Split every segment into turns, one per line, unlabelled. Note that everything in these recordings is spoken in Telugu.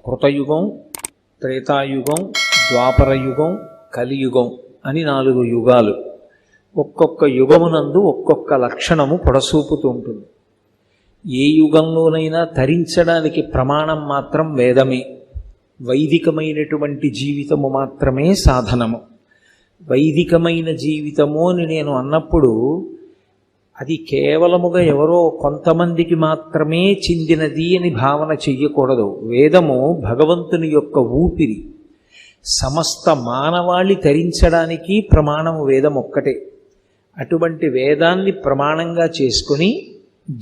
కృతయుగం, త్రేతాయుగం, ద్వాపరయుగం, కలియుగం అని 4 యుగాలు. ఒక్కొక్క యుగమునందు ఒక్కొక్క లక్షణము పొడసూపుతూ ఉంటుంది. ఏ యుగంలోనైనా తరించడానికి ప్రమాణం మాత్రం వేదమే. వైదికమైనటువంటి జీవితము మాత్రమే సాధనము. వైదికమైన జీవితము అని నేను అన్నప్పుడు అది కేవలముగా ఎవరో కొంతమందికి మాత్రమే చెందినది అని భావన చెయ్యకూడదు. వేదము భగవంతుని యొక్క ఊపిరి. సమస్త మానవాళి తరించడానికి ప్రమాణము వేదం ఒక్కటే. అటువంటి వేదాన్ని ప్రమాణంగా చేసుకుని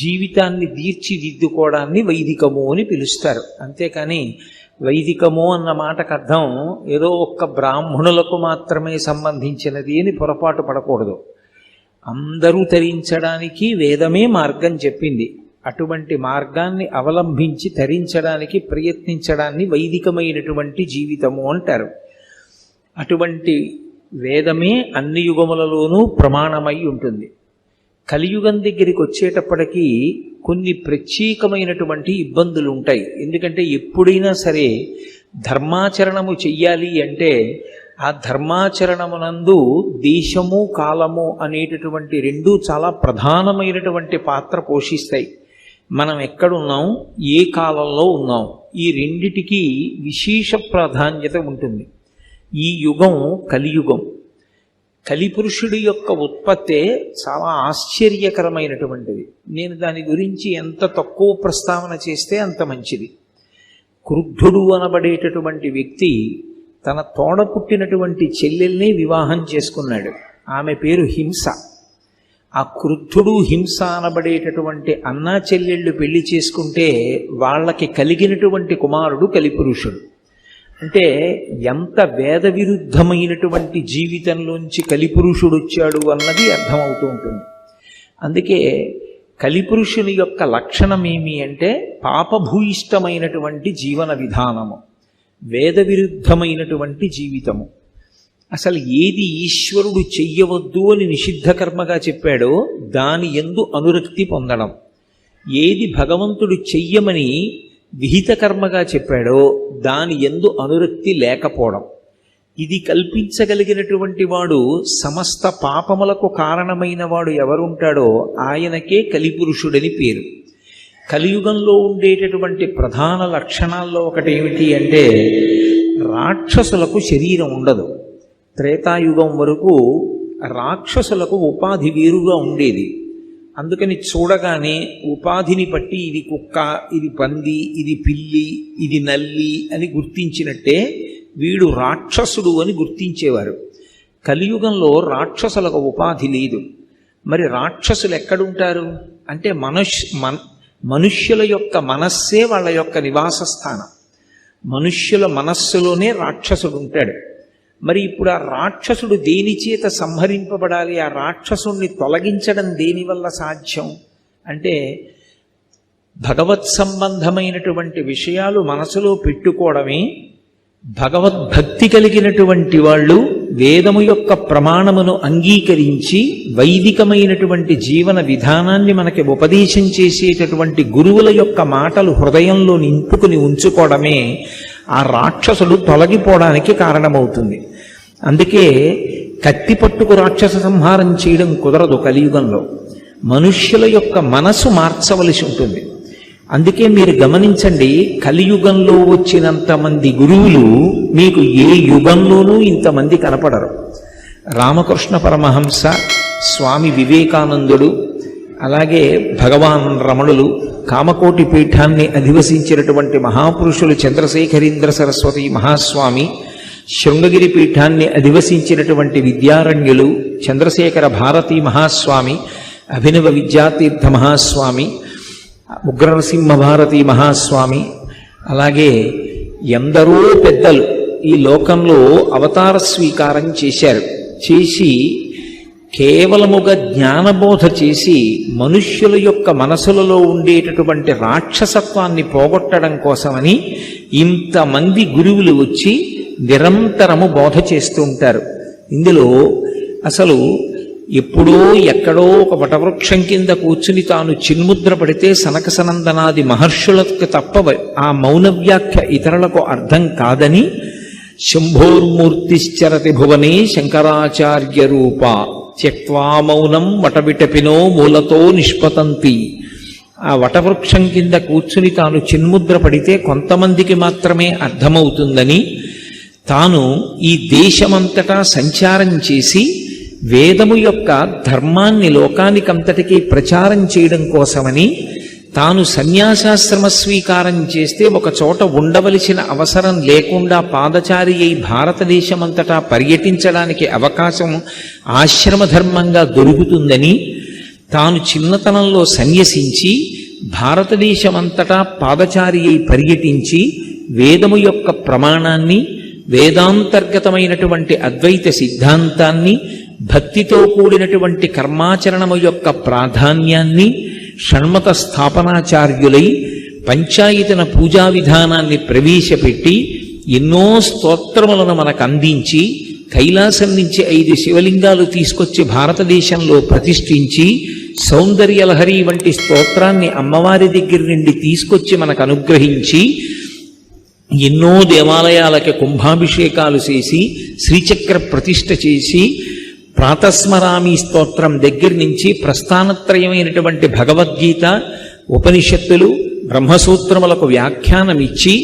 జీవితాన్ని తీర్చిదిద్దుకోవడాన్ని వైదికము అని పిలుస్తారు. అంతేకాని వైదికము అన్న మాటకు అర్థం ఏదో ఒక్క బ్రాహ్మణులకు మాత్రమే సంబంధించినది అని పొరపాటు పడకూడదు. అందరూ తరించడానికి వేదమే మార్గం చెప్పింది. అటువంటి మార్గాన్ని అవలంబించి తరించడానికి ప్రయత్నించడాన్ని వైదికమైనటువంటి జీవితము అంటారు. అటువంటి వేదమే అన్ని యుగములలోనూ ప్రమాణమై ఉంటుంది. కలియుగం దగ్గరికి వచ్చేటప్పటికీ కొన్ని ప్రత్యేకమైనటువంటి ఇబ్బందులు ఉంటాయి. ఎందుకంటే ఎప్పుడైనా సరే ధర్మాచరణము చెయ్యాలి అంటే ఆ ధర్మాచరణమునందు దేశము కాలము అనేటటువంటి 2 చాలా ప్రధానమైనటువంటి పాత్ర పోషిస్తాయి. మనం ఎక్కడున్నాం, ఏ కాలంలో ఉన్నాం, ఈ రెండిటికి విశేష ప్రాధాన్యత ఉంటుంది. ఈ యుగం కలియుగం. కలిపురుషుడి యొక్క ఉత్పత్తే చాలా ఆశ్చర్యకరమైనటువంటిది. నేను దాని గురించి ఎంత తక్కువ ప్రస్తావన చేస్తే అంత మంచిది. క్రుద్ధుడు అనబడేటటువంటి వ్యక్తి తన తోడ పుట్టినటువంటి చెల్లెల్ని వివాహం చేసుకున్నాడు. ఆమె పేరు హింస. ఆ క్రుద్ధుడు హింస అనబడేటటువంటి అన్నా చెల్లెళ్ళు పెళ్లి చేసుకుంటే వాళ్ళకి కలిగినటువంటి కుమారుడు కలిపురుషుడు. అంటే ఎంత వేద విరుద్ధమైనటువంటి జీవితంలోంచి కలిపురుషుడు వచ్చాడు అన్నది అర్థమవుతూ ఉంటుంది. అందుకే కలిపురుషుని యొక్క లక్షణం ఏమి అంటే పాపభూయిష్టమైనటువంటి జీవన విధానము, వేద విరుద్ధమైనటువంటి జీవితము. అసలు ఏది ఈశ్వరుడు చెయ్యవద్దు అని నిషిద్ధ కర్మగా చెప్పాడో దాని యందు అనురక్తి పొందడం, ఏది భగవంతుడు చెయ్యమని విహిత కర్మగా చెప్పాడో దాని యందు అనురక్తి లేకపోవడం, ఇది కల్పించగలిగినటువంటి వాడు, సమస్త పాపములకు కారణమైన వాడు ఎవరుంటాడో ఆయనకే కలిపురుషుడని పేరు. కలియుగంలో ఉండేటటువంటి ప్రధాన లక్షణాల్లో ఒకటి ఏమిటి అంటే రాక్షసులకు శరీరం ఉండదు. త్రేతాయుగం వరకు రాక్షసులకు ఉపాధి వేరుగా ఉండేది. అందుకని చూడగానే ఉపాధిని బట్టి ఇది కుక్క, ఇది పంది, ఇది పిల్లి, ఇది నల్లి అని గుర్తించినట్టే వీడు రాక్షసుడు అని గుర్తించేవారు. కలియుగంలో రాక్షసులకు ఉపాధి లేదు. మరి రాక్షసులు ఎక్కడుంటారు అంటే మనుష్యుల యొక్క మనస్సే వాళ్ళ యొక్క నివాస స్థానం. మనుష్యుల మనస్సులోనే రాక్షసుడు ఉంటాడు. మరి ఇప్పుడు ఆ రాక్షసుడు దేని చేత సంహరింపబడాలి? ఆ రాక్షసుణ్ణి తొలగించడం దేనివల్ల సాధ్యం అంటే భగవత్ సంబంధమైనటువంటి విషయాలు మనసులో పెట్టుకోవడమే. భగవద్భక్తి కలిగినటువంటి వాళ్ళు వేదము యొక్క ప్రమాణమును అంగీకరించి వైదికమైనటువంటి జీవన విధానాన్ని మనకి ఉపదేశం చేసేటటువంటి గురువుల యొక్క మాటలు హృదయంలో నింపుకుని ఉంచుకోవడమే ఆ రాక్షసుడు తొలగిపోవడానికి కారణమవుతుంది. అందుకే కత్తి పట్టుకు రాక్షస సంహారం చేయడం కుదరదు. కలియుగంలో మనుష్యుల యొక్క మనసు మార్చవలసి ఉంటుంది. అందుకే మీరు గమనించండి, కలియుగంలో వచ్చినంతమంది గురువులు మీకు ఏ యుగంలోనూ ఇంతమంది కనపడరు. రామకృష్ణ పరమహంస, స్వామి వివేకానందుడు, అలాగే భగవాన్ రమణులు, కామకోటి పీఠాన్ని అధివసించినటువంటి మహాపురుషులు చంద్రశేఖరేంద్ర సరస్వతి మహాస్వామి, శృంగగిరి పీఠాన్ని అధివసించినటువంటి విద్యారణ్యులు చంద్రశేఖర భారతీ మహాస్వామి, అభినవ విద్యాతీర్థ మహాస్వామి, ఉగ్రనరసింహ భారతీ మహాస్వామి, అలాగే ఎందరో పెద్దలు ఈ లోకంలో అవతార స్వీకారం చేశారు. చేసి కేవలముగా జ్ఞానబోధ చేసి మనుష్యుల యొక్క మనసులలో ఉండేటటువంటి రాక్షసత్వాన్ని పోగొట్టడం కోసమని ఇంతమంది గురువులు వచ్చి నిరంతరము బోధ చేస్తూ ఉంటారు. ఇందులో అసలు ఎప్పుడో ఎక్కడో ఒక వటవృక్షం కింద కూర్చుని తాను చిన్ముద్ర పడితే సనకసనందనాది మహర్షులకు తప్ప ఆ మౌన వ్యాఖ్య ఇతరులకు అర్థం కాదని శంభోర్మూర్తిశ్చరతి భువనే శంకరాచార్య రూప త్యక్వా మౌనం వటవిటపినో మూలతో నిష్పతంతి. ఆ వటవృక్షం కింద కూర్చుని తాను చిన్ముద్ర పడితే కొంతమందికి మాత్రమే అర్థమవుతుందని తాను ఈ దేశమంతటా సంచారం చేసి వేదము యొక్క ధర్మాన్ని లోకానికంతటికీ ప్రచారం చేయడం కోసమని తాను సన్యాసాశ్రమ స్వీకారం చేస్తే ఒక చోట ఉండవలసిన అవసరం లేకుండా పాదచారి అయి భారతదేశమంతటా పర్యటించడానికి అవకాశం ఆశ్రమధర్మంగా దొరుకుతుందని తాను చిన్నతనంలో సన్యసించి భారతదేశమంతటా పాదచారి అయి పర్యటించి వేదము యొక్క ప్రమాణాన్ని వేదాంతర్గతమైనటువంటి అద్వైత సిద్ధాంతాన్ని భక్తితో కూడినటువంటి కర్మాచరణము యొక్క ప్రాధాన్యాన్ని షణ్మత స్థాపనాచార్యులై పంచాయతన పూజా విధానాన్ని ప్రవేశపెట్టి ఎన్నో స్తోత్రములను మనకు అందించి కైలాసం నుంచి 5 శివలింగాలు తీసుకొచ్చి భారతదేశంలో ప్రతిష్ఠించి సౌందర్యలహరి వంటి స్తోత్రాన్ని అమ్మవారి దగ్గర నుండి తీసుకొచ్చి మనకు అనుగ్రహించి ఎన్నో దేవాలయాలకి కుంభాభిషేకాలు చేసి శ్రీచక్ర ప్రతిష్ఠ చేసి ప్రాతస్మరామి స్తోత్రం దగ్గర నుంచి ప్రస్థానత్రయమైనటువంటి భగవద్గీత ఉపనిషత్తులు బ్రహ్మసూత్రములకు వ్యాఖ్యానమిచ్చి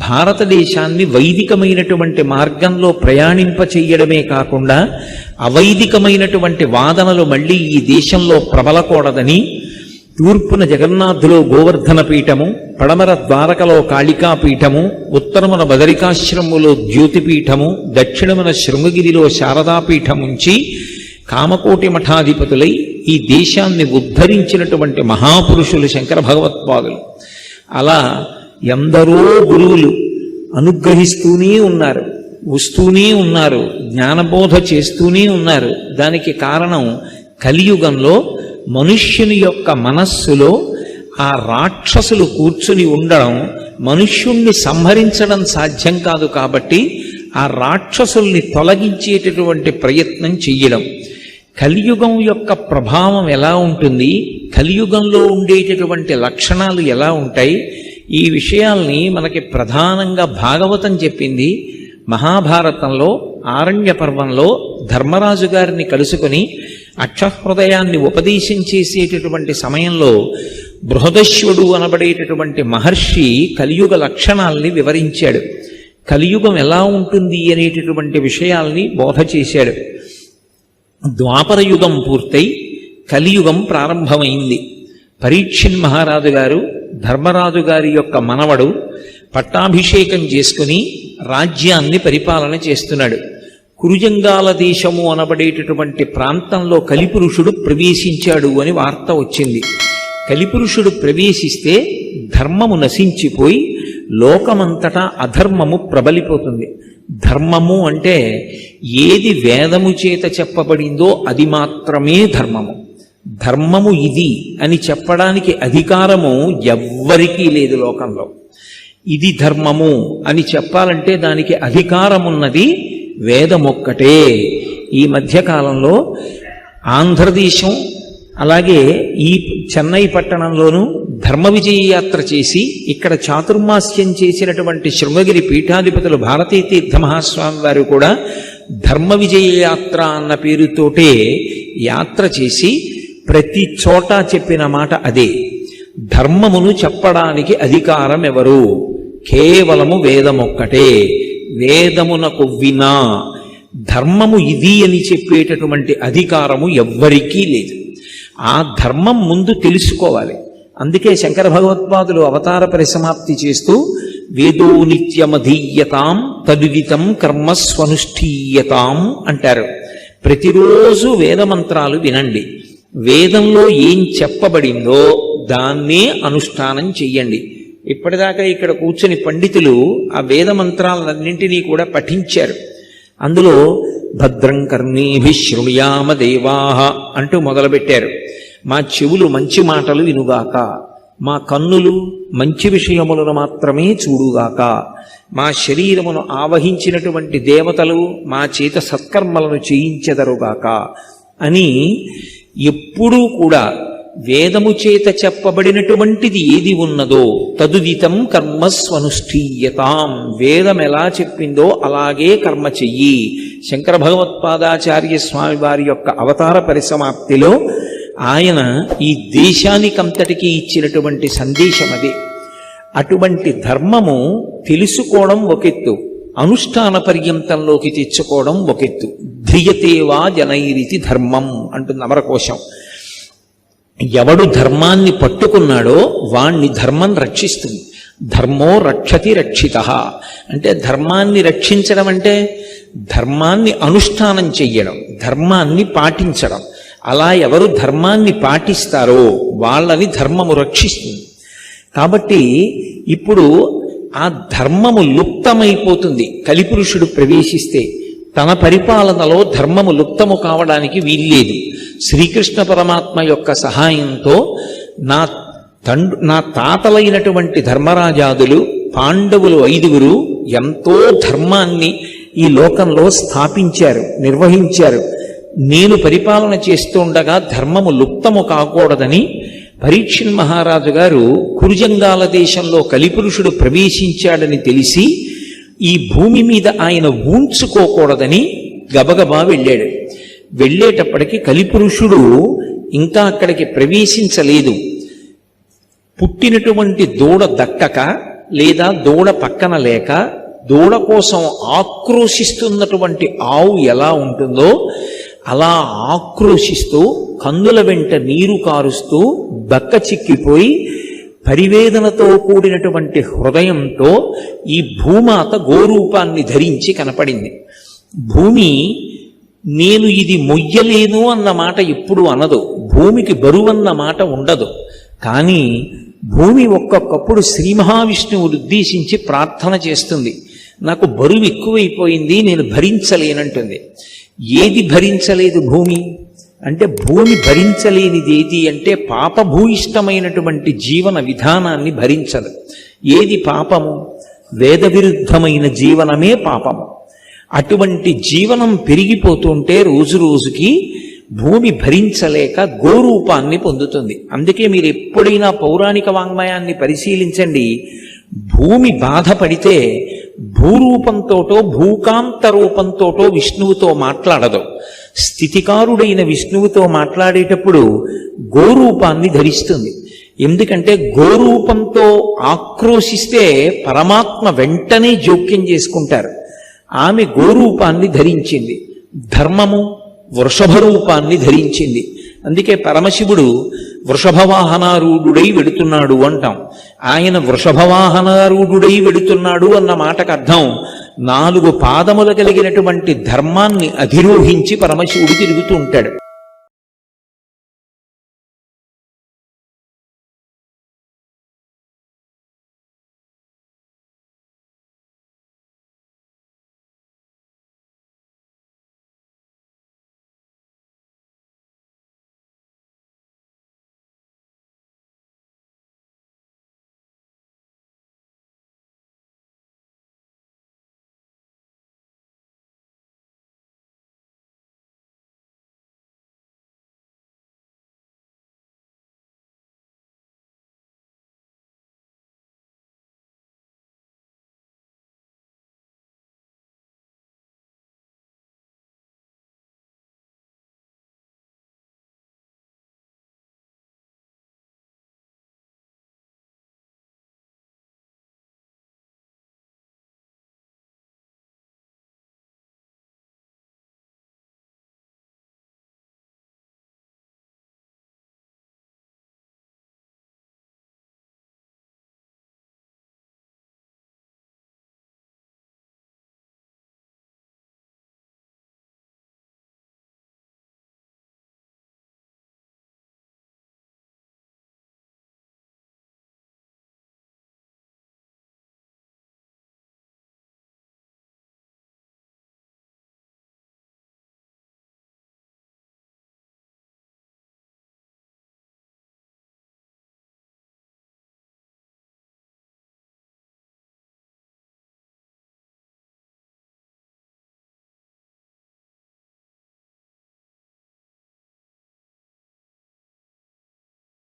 భారతదేశాన్ని వైదికమైనటువంటి మార్గంలో ప్రయాణింపచేయడమే కాకుండా అవైదికమైనటువంటి వాదనలు మళ్ళీ ఈ దేశంలో ప్రబలకూడదని తూర్పున జగన్నాథులో గోవర్ధన పీఠము, పడమర ద్వారకలో కాళికా పీఠము, ఉత్తరమున బదరికాశ్రములో జ్యోతిపీఠము, దక్షిణమున శృంగగిరిలో శారదాపీఠముంచి కామకోటి మఠాధిపతులై ఈ దేశాన్ని ఉద్ధరించినటువంటి మహాపురుషులు శంకర భగవత్పాదులు. అలా ఎందరో గురువులు అనుగ్రహిస్తూనే ఉన్నారు, వస్తూనే ఉన్నారు, జ్ఞానబోధ చేస్తూనే ఉన్నారు. దానికి కారణం కలియుగంలో మనుష్యుని యొక్క మనస్సులో ఆ రాక్షసులు కూర్చుని ఉండడం, మనుష్యుణ్ణి సంహరించడం సాధ్యం కాదు కాబట్టి ఆ రాక్షసుల్ని తొలగించేటటువంటి ప్రయత్నం చెయ్యడం. కలియుగం యొక్క ప్రభావం ఎలా ఉంటుంది, కలియుగంలో ఉండేటటువంటి లక్షణాలు ఎలా ఉంటాయి, ఈ విషయాల్ని మనకి ప్రధానంగా భాగవతం చెప్పింది. మహాభారతంలో ఆరణ్య పర్వంలో ధర్మరాజు గారిని కలుసుకొని అక్షహృదయాన్ని ఉపదేశం చేసేటటువంటి సమయంలో బృహదశ్వుడు అనబడేటటువంటి మహర్షి కలియుగ లక్షణాల్ని వివరించాడు. కలియుగం ఎలా ఉంటుంది అనేటటువంటి విషయాల్ని బోధ చేశాడు. ద్వాపర యుగం పూర్తయి కలియుగం ప్రారంభమైంది. పరీక్షిన్ మహారాజు గారు ధర్మరాజు గారి యొక్క మనవడు పట్టాభిషేకం చేసుకుని రాజ్యాన్ని పరిపాలన చేస్తున్నాడు. కురుజంగాల దేశము అనబడేటటువంటి ప్రాంతంలో కలిపురుషుడు ప్రవేశించాడు అని వార్త వచ్చింది. కలిపురుషుడు ప్రవేశిస్తే ధర్మము నశించిపోయి లోకమంతటా అధర్మము ప్రబలిపోతుంది. ధర్మము అంటే ఏది వేదము చేత చెప్పబడిందో అది మాత్రమే ధర్మము. ధర్మము ఇది అని చెప్పడానికి అధికారము ఎవ్వరికీ లేదు లోకంలో. ఇది ధర్మము అని చెప్పాలంటే దానికి అధికారమున్నది వేదమొక్కటే. ఈ మధ్యకాలంలో ఆంధ్రదేశం అలాగే ఈ చెన్నై పట్టణంలోనూ ధర్మ విజయ యాత్ర చేసి ఇక్కడ చాతుర్మాస్యం చేసినటువంటి శృంగగిరి పీఠాధిపతులు భారతీ తీర్థ మహాస్వామి వారు కూడా ధర్మ విజయ యాత్ర అన్న పేరుతోటే యాత్ర చేసి ప్రతి చోట చెప్పిన మాట అదే. ధర్మమును చెప్పడానికి అధికారం ఎవరు? కేవలము వేదమొక్కటే. వేదమునకు వినా ధర్మము ఇది అని చెప్పేటటువంటి అధికారము ఎవ్వరికీ లేదు. ఆ ధర్మం ముందు తెలుసుకోవాలి. అందుకే శంకర భగవత్పాదులు అవతార పరిసమాప్తి చేస్తూ వేదో నిత్యమధీయతాం తదుదితం కర్మస్వనుష్ఠీయతాం అంటారు. ప్రతిరోజు వేదమంత్రాలు వినండి. వేదంలో ఏం చెప్పబడిందో దాన్నే అనుష్ఠానం చెయ్యండి. ఇప్పటిదాకా ఇక్కడ కూర్చుని పండితులు ఆ వేద మంత్రాలన్నింటినీ కూడా పఠించారు. అందులో భద్రం కర్ణీభి శృణుయామ దేవాహ అంటూ మొదలుపెట్టారు. మా చెవులు మంచి మాటలు వినుగాక, మా కన్నులు మంచి విషయములను మాత్రమే చూడుగాక, మా శరీరమును ఆవహించినటువంటి దేవతలు మా చేత సత్కర్మలను చేయించెదరుగాక అని ఎప్పుడూ కూడా వేదము చేత చెప్పబడినటువంటిది ఏది ఉన్నదో తదుదితం కర్మస్వనుష్ఠీయతాం, వేదం ఎలా చెప్పిందో అలాగే కర్మ చెయ్యి. శంకర భగవత్పాదాచార్య స్వామి వారి యొక్క అవతార పరిసమాప్తిలో ఆయన ఈ దేశానికంతటికీ ఇచ్చినటువంటి సందేశం అదే. అటువంటి ధర్మము తెలుసుకోవడం ఒకెత్తు, అనుష్ఠాన పర్యంతంలోకి తెచ్చుకోవడం ఒకెత్తు. ధ్రియతేవా జనైరితి ధర్మం అంటుంది అమరకోశం. ఎవడు ధర్మాన్ని పట్టుకున్నాడో వాణ్ణి ధర్మం రక్షిస్తుంది. ధర్మో రక్షతి రక్షిత అంటే ధర్మాన్ని రక్షించడం అంటే ధర్మాన్ని అనుష్ఠానం చెయ్యడం, ధర్మాన్ని పాటించడం. అలా ఎవరు ధర్మాన్ని పాటిస్తారో వాళ్ళని ధర్మము రక్షిస్తుంది. కాబట్టి ఇప్పుడు ఆ ధర్మము లుప్తమైపోతుంది. కలిపురుషుడు ప్రవేశిస్తే తన పరిపాలనలో ధర్మము లుప్తము కావడానికి వీల్లేదు. శ్రీకృష్ణ పరమాత్మ యొక్క సహాయంతో నా తాతలైనటువంటి ధర్మరాజాదులు, పాండవులు 5 ఎంతో ధర్మాన్ని ఈ లోకంలో స్థాపించారు, నిర్వహించారు. నేను పరిపాలన చేస్తుండగా ధర్మము లుప్తము కాకూడదని పరీక్షణ్ మహారాజు గారు కురుజంగాల దేశంలో కలిపురుషుడు ప్రవేశించాడని తెలిసి ఈ భూమి మీద ఆయన ఊంచుకోకూడదని గబగబా వెళ్ళాడు. వెళ్ళేటప్పటికి కలిపురుషుడు ఇంకా అక్కడికి ప్రవేశించలేదు. పుట్టినటువంటి దూడ దక్కక లేదా దూడ పక్కన లేక దూడ కోసం ఆక్రోశిస్తున్నటువంటి ఆవు ఎలా ఉంటుందో అలా ఆక్రోశిస్తూ కందుల వెంట నీరు కారుస్తూ బక్క చిక్కిపోయి పరివేదనతో కూడినటువంటి హృదయంతో ఈ భూమాత గోరూపాన్ని ధరించి కనపడింది. భూమి నేను ఇది మొయ్యలేను అన్న మాట ఎప్పుడు అనదు, భూమికి బరువన్న మాట ఉండదు. కానీ భూమి ఒక్కొక్కప్పుడు శ్రీ మహావిష్ణువుని ఉద్దేశించి ప్రార్థన చేస్తుంది, నాకు బరువు ఎక్కువైపోయింది, నేను భరించలేనంటుంది. ఏది భరించలేదు భూమి అంటే, భూమి భరించలేనిది ఏది అంటే పాపభూయిష్టమైనటువంటి జీవన విధానాన్ని భరించదు. ఏది పాపము? వేద విరుద్ధమైన జీవనమే పాపము. అటువంటి జీవనం పెరిగిపోతుంటే రోజు రోజుకి భూమి భరించలేక గోరూపాన్ని పొందుతుంది. అందుకే మీరు ఎప్పుడైనా పౌరాణిక వాంగ్మయాన్ని పరిశీలించండి, భూమి బాధపడితే భూరూపంతోటో భూకాంత రూపంతోటో విష్ణువుతో మాట్లాడదు. స్థితికారుడైన విష్ణువుతో మాట్లాడేటప్పుడు గోరూపాన్ని ధరిస్తుంది. ఎందుకంటే గోరూపంతో ఆక్రోశిస్తే పరమాత్మ వెంటనే జోక్యం చేసుకుంటారు. ఆమె గోరూపాన్ని ధరించింది. ధర్మము వృషభ రూపాన్ని ధరించింది. అందుకే పరమశివుడు వృషభవాహనారూఢుడై వెడుతున్నాడు అంటాం. ఆయన వృషభవాహనారూఢుడై వెడుతున్నాడు అన్న మాటకు అర్థం 4 పాదములు కలిగినటువంటి ధర్మాన్ని అధిరోహించి పరమశివుడు తిరుగుతూ ఉంటాడు.